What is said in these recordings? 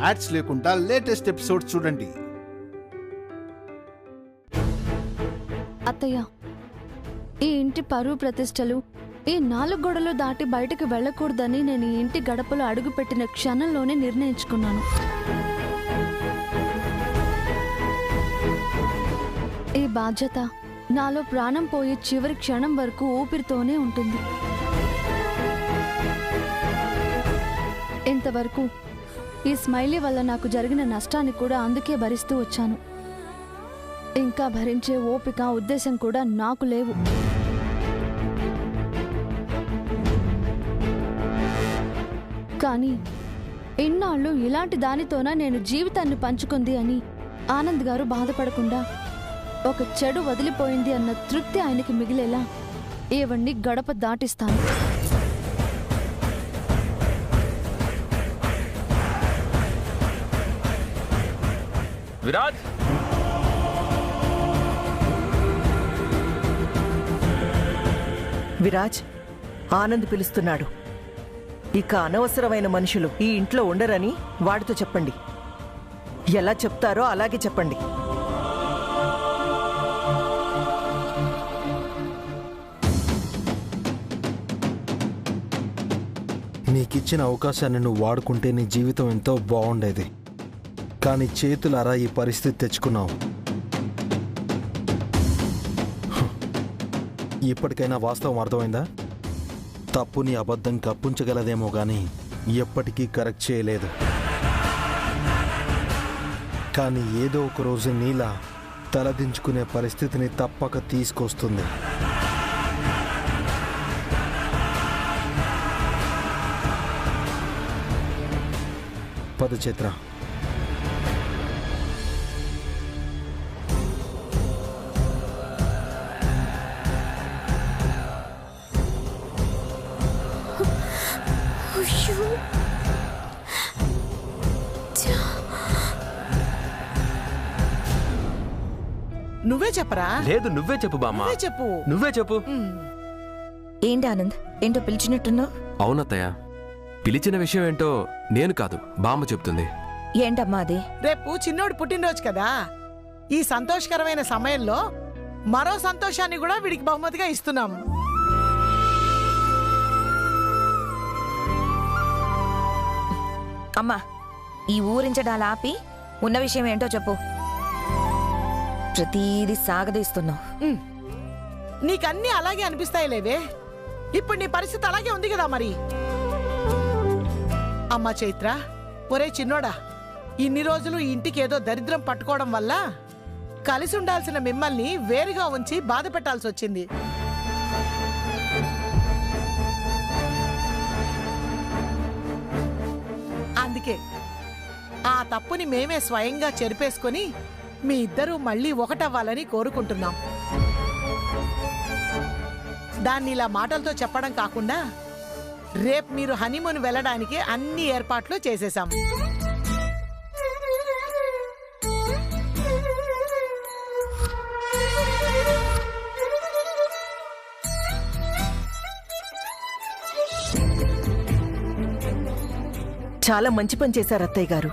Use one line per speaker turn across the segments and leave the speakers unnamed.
Ads లేకుండా latest episode చూడండి.
అత్తయ్య, ఈ ఇంటి పరువు ప్రతిష్టలు ఈ 4 గోడలు దాటి బయటకు వెళ్ళకూడదని నేను ఈ ఇంటి గడపలో అడుగుపెట్టిన క్షణంలోనే నిర్ణయించుకున్నాను. ఈ బాధ్యత నాలో ప్రాణం పోయే చివరి క్షణం వరకు ఊపిరితోనే ఉంటుంది. ఇంతవరకు ఈ స్మైలీ వల్ల నాకు జరిగిన నష్టాన్ని కూడా అందుకే భరిస్తూ వచ్చాను. ఇంకా భరించే ఓపిక, ఉద్దేశం కూడా నాకు లేవు. కానీ ఇన్నాళ్ళు ఇలాంటి దానితోన నేను జీవితాన్ని పంచుకుంది అని ఆనంద్ గారు బాధపడకుండా ఒక చెడు వదిలిపోయింది అన్న తృప్తి ఆయనకి మిగిలేలా ఏవన్నీ గడప దాటిస్తాను.
విరాజ్,
విరాజ్, ఆనంద్ పిలుస్తున్నాడు. ఇక అనవసరమైన మనుషులు ఈ ఇంట్లో ఉండరని వాడితో చెప్పండి. ఎలా చెప్తారో అలాగే చెప్పండి.
నీకిచ్చిన అవకాశాన్ని నువ్వు వాడుకుంటే నీ జీవితం ఎంతో బాగుండేది. కానీ చేతులారా ఈ పరిస్థితి తెచ్చుకున్నావు. ఇప్పటికైనా వాస్తవం అర్థమైందా? తప్పుని అబద్ధం కప్పించగలదేమో కానీ ఎప్పటికీ కరెక్ట్ చేయలేదు. కానీ ఏదో ఒక రోజు నీలా తలదించుకునే పరిస్థితిని తప్పక తీసుకొస్తుంది. పద చిత్ర.
నువ్వే చెప్పరా?
లేదు, నువ్వే చెప్పు బామ్మ.
చెప్పు,
నువ్వే చెప్పు.
ఏంటి ఆనంద్, ఏంటో పిలిచినట్టున్నావు?
అవునత్తయ్య, పిలిచిన విషయం ఏంటో నేను కాదు, బామ్మ చెప్తుంది.
ఏంటమ్మా అది?
రేపు చిన్నోడు పుట్టినరోజు కదా. ఈ సంతోషకరమైన సమయంలో మరో సంతోషాన్ని కూడా వీడికి బహుమతిగా ఇస్తున్నాం.
అమ్మా, ఈ ఊరించడాలు ఆపి ఉన్న విషయం ఏంటో చెప్పు. ప్రతీది సాగదీస్తున్నావు.
నీకన్నీ అలాగే అనిపిస్తాయి లేవే. ఇప్పుడు నీ పరిస్థితి అలాగే ఉంది కదా మరి. అమ్మా చైత్ర, ఒరే చిన్నోడా, ఇన్ని రోజులు ఈ ఇంటికి ఏదో దరిద్రం పట్టుకోవడం వల్ల కలిసి ఉండాల్సిన మిమ్మల్ని వేరుగా ఉంచి బాధ పెట్టాల్సి వచ్చింది. అందుకే ఆ తప్పుని మేమే స్వయంగా చెరిపేసుకొని మీ ఇద్దరూ మళ్ళీ ఒకటవ్వాలని కోరుకుంటున్నాం. దాన్ని ఇలా మాటలతో చెప్పడం కాకుండా రేపు మీరు హనీమూన్ వెళ్ళడానికి అన్ని ఏర్పాట్లు చేసేసాం.
చాలా మంచి పని చేశారు అత్తయ్య గారు.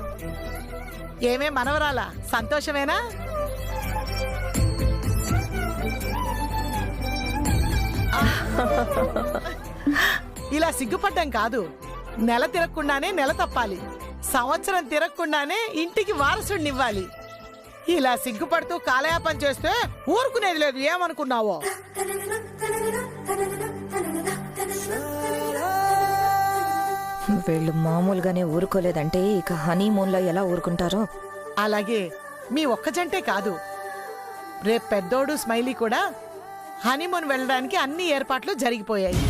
ఏమే మనవరాలా, సంతోషమేనా? ఇలా సిగ్గుపడ్డం కాదు, నెల తిరగకుండానే నెల తప్పాలి, సంవత్సరం తిరగకుండానే ఇంటికి వారసుడినివ్వాలి. ఇలా సిగ్గుపడుతూ కాలయాపన చేస్తే ఊరుకునేది లేదు. ఏమనుకున్నావో?
వీళ్ళు మామూలుగానే ఊరుకోలేదంటే ఇక హనీమూన్లో ఎలా ఊరుకుంటారో.
అలాగే మీ ఒక్క జంటే కాదు, రేపు పెద్దోడు స్మైలీ కూడా హనీమూన్ వెళ్ళడానికి అన్ని ఏర్పాట్లు జరిగిపోయాయి.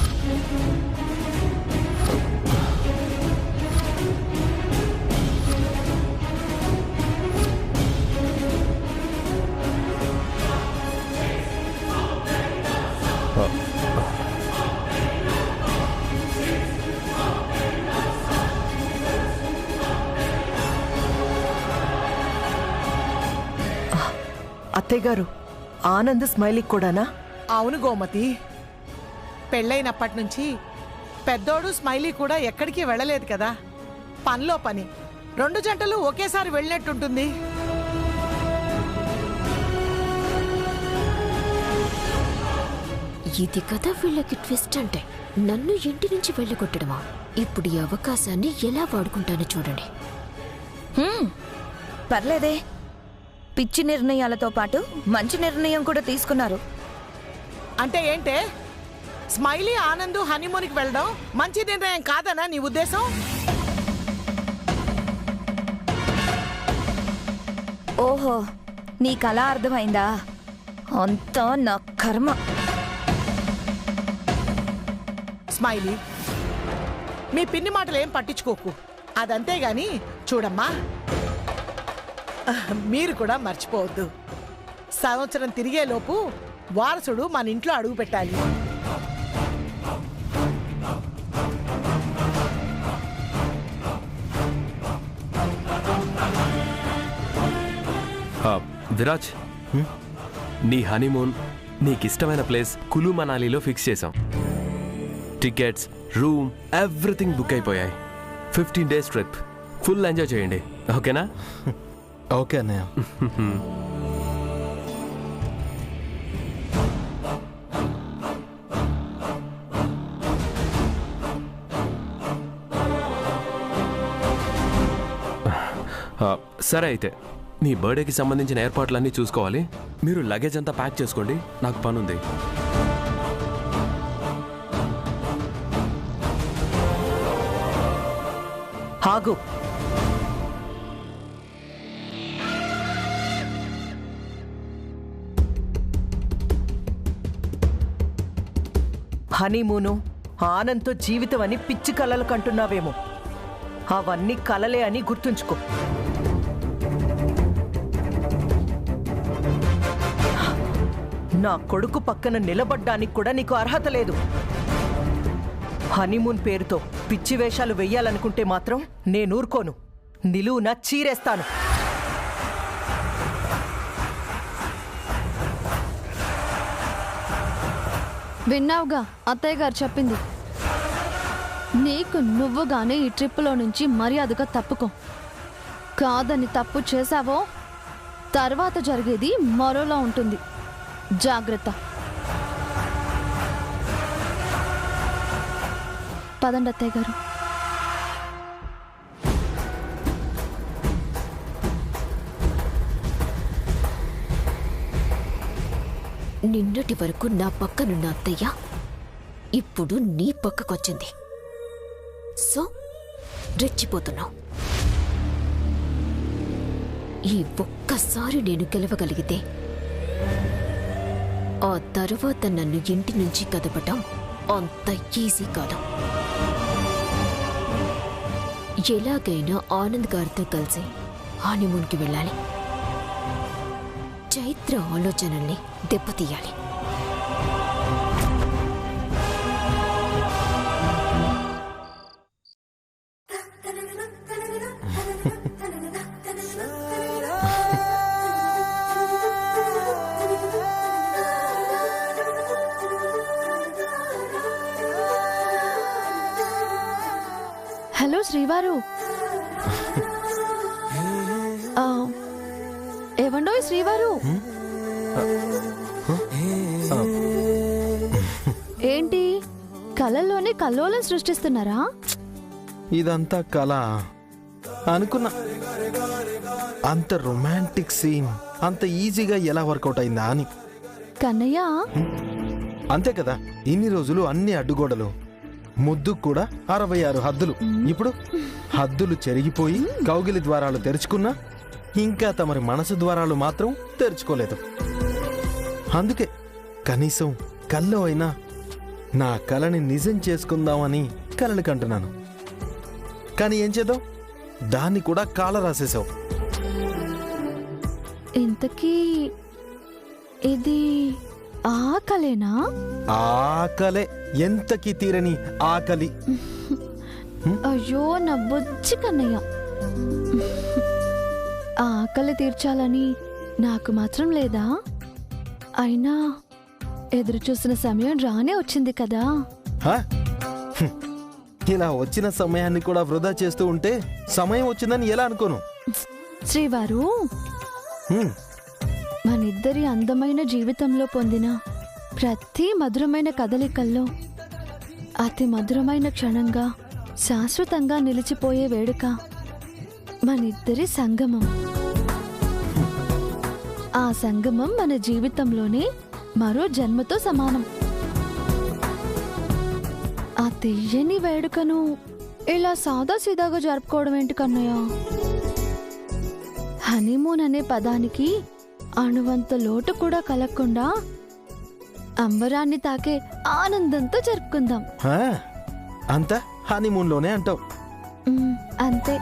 అత్తయ్య గారు, ఆనంద్ స్మైలీ కూడానా?
అవును గోమతి, పెళ్ళైనప్పటి నుంచి పెద్దోడు స్మైలీ కూడా ఎక్కడికి వెళ్ళలేదు కదా. పనిలో పని. 2 జంటలు ఒకేసారి వెళ్ళినట్టుంటుంది.
ఇది కదా వీళ్ళకి ట్విస్ట్ అంటే. నన్ను ఇంటి నుంచి వెళ్ళగొట్టడమా? ఇప్పుడు ఈ అవకాశాన్ని ఎలా వాడుకుంటానో చూడండి.
పర్లేదే, పిచ్చి నిర్ణయాలతో పాటు మంచి నిర్ణయం కూడా తీసుకున్నారు.
అంటే ఏంటే, స్మైలీ ఆనంద్ హనీమూన్కి వెళ్ళడం మంచి నిర్ణయం కాదనా నీ ఉద్దేశం?
ఓహో, నీకలా అర్థమైందా? అంతా నా కర్మ.
స్మైలీ, మీ పిన్ని మాటలు ఏం పట్టించుకోకు. అదంతే గాని చూడమ్మా, మీరు కూడా మర్చిపోవద్దు, సంవత్సరం తిరిగేలోపు వారసుడు మన ఇంట్లో అడుగు పెట్టాలి.
విరాజ్, నీ హనీమూన్ నీకిష్టమైన ప్లేస్ కులు మనాలిలో ఫిక్స్ చేసాం. టికెట్స్, రూమ్, ఎవ్రీథింగ్ బుక్ అయిపోయాయి. 15 days ట్రిప్, ఫుల్ ఎంజాయ్ చేయండి. ఓకేనా?
ఓకే అన్నయ్య.
సరే అయితే మీ బర్త్డేకి సంబంధించిన ఏర్పాట్లన్నీ చూసుకోవాలి. మీరు లగేజ్ అంతా ప్యాక్ చేసుకోండి, నాకు పనుంది.
ఆగు. హనీమూను, ఆనంద్తో జీవితం అని పిచ్చి కలలు కంటున్నావేమో. అవన్నీ కలలే అని గుర్తుంచుకో. నా కొడుకు పక్కన నిలబడ్డానికి కూడా నీకు అర్హత లేదు. హనీమూన్ పేరుతో పిచ్చి వేషాలు వెయ్యాలనుకుంటే మాత్రం నేనూరుకోను. నిలువున చీరేస్తాను.
విన్నావుగా అత్తయ్య గారు చెప్పింది. నీకు నువ్వుగానే ఈ ట్రిప్పులో నుంచి మర్యాదగా తప్పుకో. కాదని తప్పు చేశావో తర్వాత జరిగేది మరోలా ఉంటుంది. జాగ్రత్త. పదండి అత్తయ్య గారు.
నిన్నటి వరకు నా పక్కనున్న అత్తయ్య ఇప్పుడు నీ పక్కకొచ్చింది. సో రెచ్చిపోతున్నావు. ఈ ఒక్కసారి నేను గెలవగలిగితే ఆ తర్వాత నన్ను ఇంటి నుంచి కదపటం అంత ఈజీ కాదు. ఎలాగైనా ఆనంద్ గారితో కలిసి హనీమూన్కి వెళ్ళాలి. చైత్ర ఆలోచనల్ని దెబ్బతీయాలి.
హలో శ్రీవారు. ఏవండో శ్రీవారు, ఏంటి కళల్లోనే కల్లోలం సృష్టిస్తున్నారా?
ఇదంతా కళ అనుకున్నా. అంత రొమాంటిక్ సీన్ అంత ఈజీగా ఎలా వర్కౌట్ అయిందా అని.
కన్నయ్య,
అంతే కదా, ఇన్ని రోజులు అన్ని అడ్డుగోడలు, ముద్దు కూడా 66 హద్దులు. ఇప్పుడు హద్దులు చెరిగిపోయి కౌగిలి ద్వారాలు తెరుచుకున్నా ఇంకా తమరి మనసు ద్వారాలు మాత్రం తెరుచుకోలేదు. అందుకే కనీసం కల్లో అయినా నా కలని నిజం చేసుకుందామని కలలు కంటున్నాను. కానీ ఏం చేద్దాం, దాన్ని కూడా కాల రాసేసావు.
ఇంతకీ ఇది ఆకలేనా?
ఆకలే, ఎంతకి తీరని ఆకలి.
అయ్యో నా బుజ్జి కన్నయ్య, ఆకలి తీర్చాలని నాకు మాత్రం లేదా? అయినా ఎదురు చూసిన సమయం రానే వచ్చింది కదా.
ఇలా వచ్చిన సమయాన్ని కూడా వృధా చేస్తూ ఉంటే సమయం వచ్చిందని ఎలా అనుకోను.
శ్రీవారు,
హ్మ్,
మనిద్దరి అందమైన జీవితంలో పొందిన ప్రతి మధురమైన కదలికల్లో అతి మధురమైన క్షణంగా శాశ్వతంగా నిలిచిపోయే వేడుక మనిద్దరి సంగమం. ఆ సంగమం మన జీవితంలోనే మరో జన్మతో సమానం. ఆ తెయ్యని వేడుకను ఇలా సాదాసీదాగా జరుపుకోవడం ఏంటి కన్నయ్య? హనీమూన్ అనే పదానికి అణువంత లోటు కూడా కలగకుండా అంబరాన్ని తాకే ఆనందంతో జరుపుకుందాం.
హా, అంతా హనీమూన్లోనే అంటావు.
అంతే.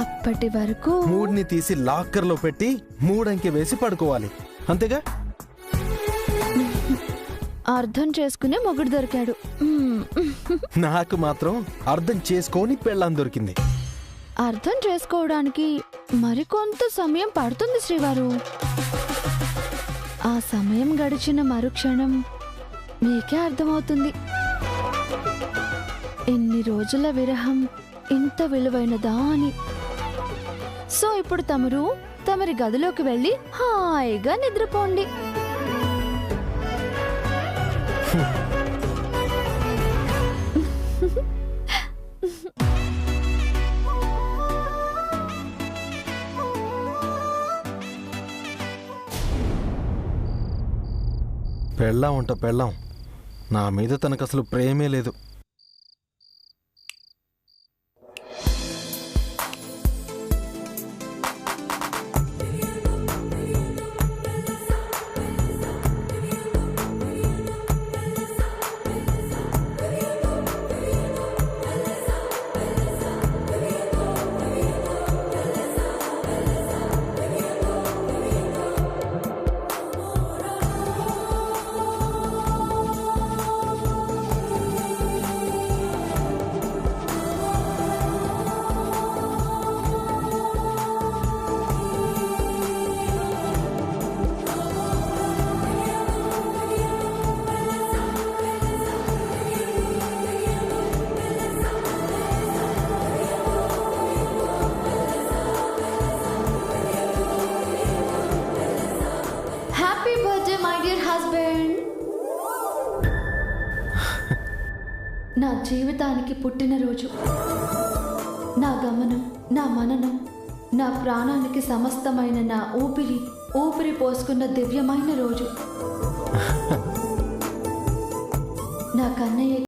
అప్పటి వరకు
మూడ్ని తీసి లాక్కర్లో పెట్టి మూడంకి వేసి పడుకోవాలి, అంతేగా?
అర్థం చేసుకునే మొగుడు దొరికాడు.
నాకు మాత్రం అర్థం చేసుకోని పెళ్ళాం దొరికింది.
అర్థం చేసుకోవడానికి మరికొంత సమయం పడుతుంది శ్రీవారు. ఆ సమయం గడిచిన మరుక్షణం మీకే అర్థమవుతుంది ఎన్ని రోజుల విరహం ఇంత విలువైనదా అని. సో ఇప్పుడు తమరి గదిలోకి వెళ్ళి హాయిగా నిద్రపోండి.
పెళ్ళాం నా మీద తనకు అసలు ప్రేమే లేదు.
నా జీవితానికి పుట్టినరోజు, నా గమనం, నా మననం, నా ప్రాణానికి సమస్తమైన నా ఊపిరి పోసుకున్న దివ్యమైన రోజు. నా కన్నయ్య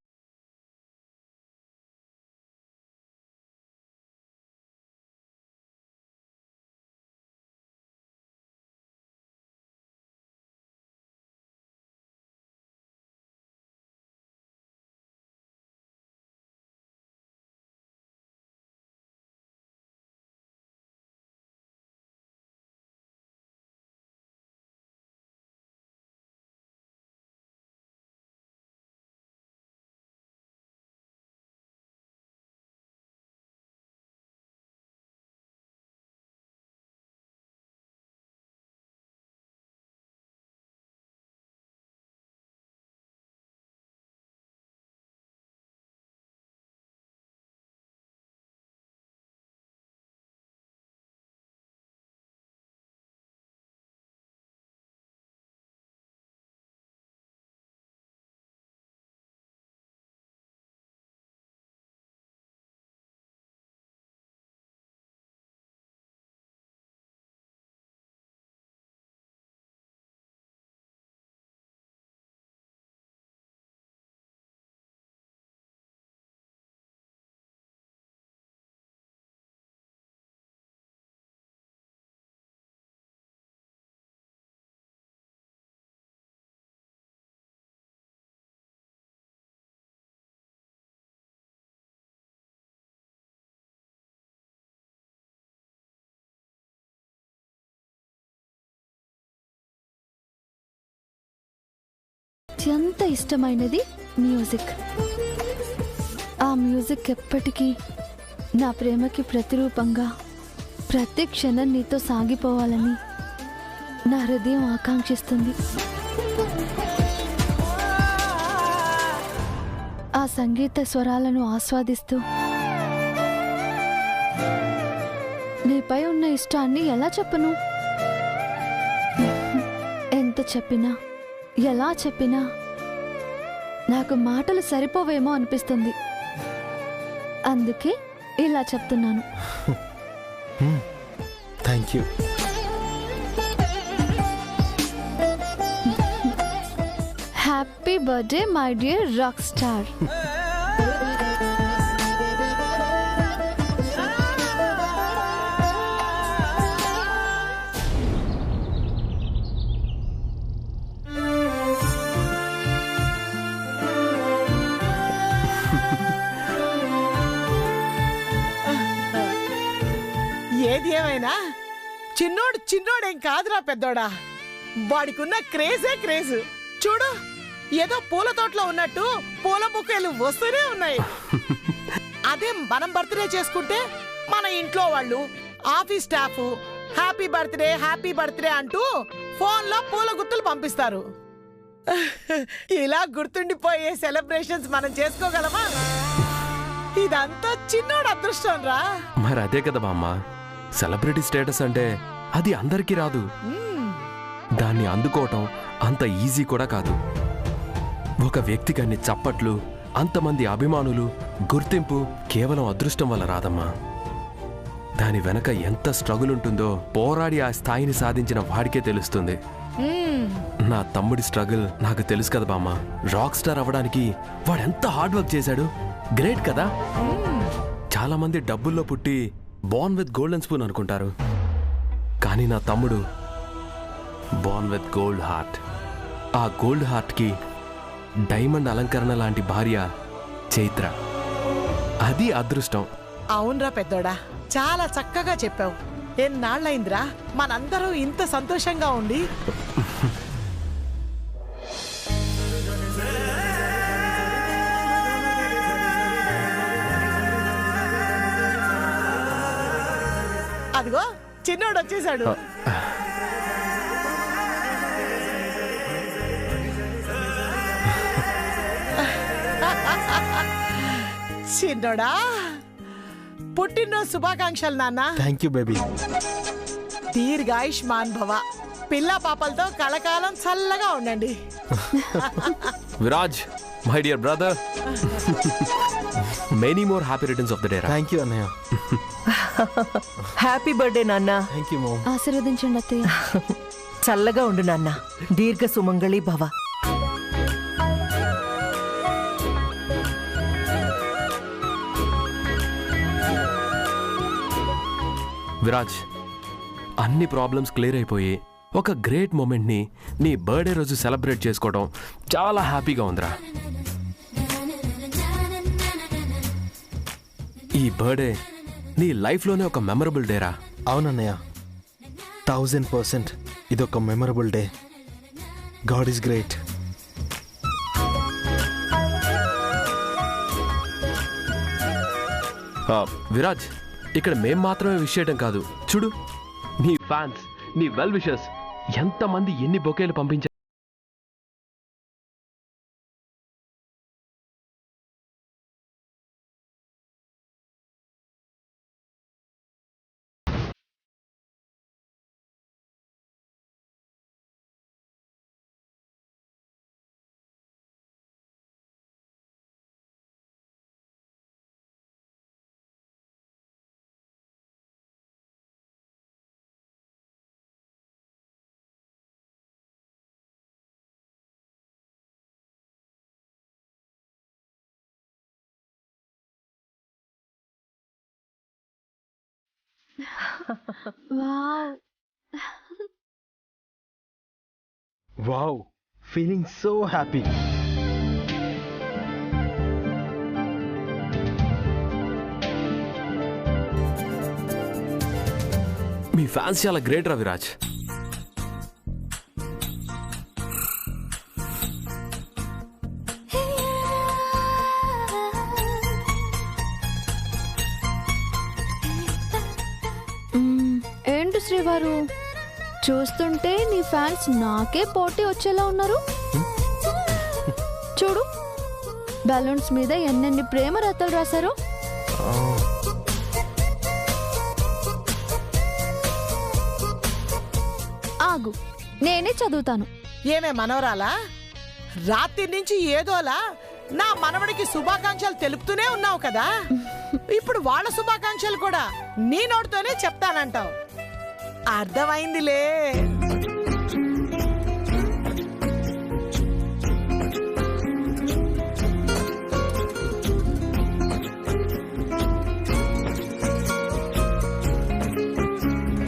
అత్యంత ఇష్టమైనది మ్యూజిక్. ఆ మ్యూజిక్ ఎప్పటికీ నా ప్రేమకి ప్రతిరూపంగా ప్రతి క్షణం నీతో సాగిపోవాలని నా హృదయం ఆకాంక్షిస్తుంది. ఆ సంగీత స్వరాలను ఆస్వాదిస్తూ నీపై ఉన్న ఇష్టాన్ని ఎలా చెప్పను? ఎంత చెప్పినా ఎలా చెప్పినా నాకు మాటలు సరిపోవేమో అనిపిస్తుంది. అందుకే ఇలా చెప్తున్నాను.
Thank you.
Happy birthday my dear rock star.
ఏది ఏమైనా చిన్నోడేం కాదురా పెద్దోడా. వాడికున్న క్రేజే క్రేజ్. చూడు, ఏదో పూల తోటలో ఉన్నట్టు పూల బుకేలు వస్తూనే ఉన్నాయి. అదే మనం బర్త్డే చేసుకుంటే మన ఇంట్లో వాళ్ళు, ఆఫీస్ స్టాఫ్ హ్యాపీ బర్త్డే అంటూ ఫోన్లో పూల గుత్తులు పంపిస్తారు. ఇలా గుర్తుండిపోయే సెలబ్రేషన్స్ మనం చేసుకోగలమా? ఇదంతా చిన్నోడు అదృష్టం రా.
మరి అదే కదా బామ్మ, సెలబ్రిటీ స్టేటస్ అంటే అది అందరికీ రాదు. దాన్ని అందుకోవటం అంత ఈజీ కూడా కాదు. ఒక వ్యక్తికి అన్ని చప్పట్లు, అంతమంది అభిమానులు, గుర్తింపు కేవలం అదృష్టం వల్ల రాదమ్మా. దాని వెనక ఎంత స్ట్రగుల్ ఉంటుందో పోరాడి ఆ స్థాయిని సాధించిన వాడికే తెలుస్తుంది. నా తమ్ముడి స్ట్రగుల్ నాకు తెలుసు కదా బామ్మ. రాక్ స్టార్ అవ్వడానికి వాడెంత హార్డ్ వర్క్ చేశాడు. గ్రేట్ కదా. చాలా మంది డబ్బుల్లో పుట్టి బోర్న్ విత్ గోల్డెన్ స్పూన్ అనుకుంటారు. కానీ నా తమ్ముడు బోర్న్ విత్ గోల్డ్ హార్ట్. ఆ గోల్డ్ హార్ట్కి డైమండ్ అలంకరణ లాంటి భార్య చైత్ర. అది అదృష్టం.
అవునరా పెద్దోడా, చాలా చక్కగా చెప్పావు. ఎన్నాళ్ళైందిరా మనందరం ఇంత సంతోషంగా ఉండి. అదిగో చిన్నోడు వచ్చేసాడు. చిన్నోడా, పుట్టినరోజు శుభాకాంక్షలు నాన్న.
Thank you baby.
దీర్ఘాయుష్మాన్ భవ. పిల్ల పాపలతో కలకాలం చల్లగా ఉండండి.
Viraj, my dear brother, many more happy returns of the day.
Thank you అన్నయ్య.
హ్యాపీ బర్త్డే నాన్న.
Thank you mom.
ఆశీర్వదించండి అత్తయ్య.
చల్లగా ఉండు నాన్న. దీర్ఘ సుమంగళి భవ.
విరాజ్, అన్ని ప్రాబ్లమ్స్ క్లియర్ అయిపోయి ఒక గ్రేట్ మూమెంట్ని నీ బర్త్డే రోజు సెలబ్రేట్ చేసుకోవడం చాలా హ్యాపీగా ఉందిరా. ఈ బర్త్డే నీ లైఫ్లోనే ఒక మెమరబుల్ డేరా.
అవునన్నయ్య, 1000% ఇదొక memorable day. God is great.
Viraj, ఇక్కడ మేం మాత్రమే విష్ చేయడం కాదు. చూడు, నీ ఫ్యాన్స్, నీ వెల్ విషర్స్ ఎంతమంది ఎన్ని బొకేలు పంపించారు.
Wow,
wow, feeling so happy.
మీ ఫ్యాన్స్ చాలా గ్రేట్ రా విరాజ్.
ఏంటి శ్రీవారు, చూస్తుంటే నీ ఫ్యాన్స్ నాకే పోటీ వచ్చేలా ఉన్నారు. చూడు, బెలూన్స్ మీద ఎన్నెన్ని ప్రేమ రాతలు రాశారు. ఆగు, నేనే చదువుతాను.
ఏమే మనవరాలా, రాత్రి నుంచి ఏదోలా నా మనవడికి శుభాకాంక్షలు తెలుపుతూనే ఉన్నావు కదా, ఇప్పుడు వాళ్ళ శుభాకాంక్షలు కూడా నీ నోటితోనే చెప్తానంటావు. అర్థమైందిలే.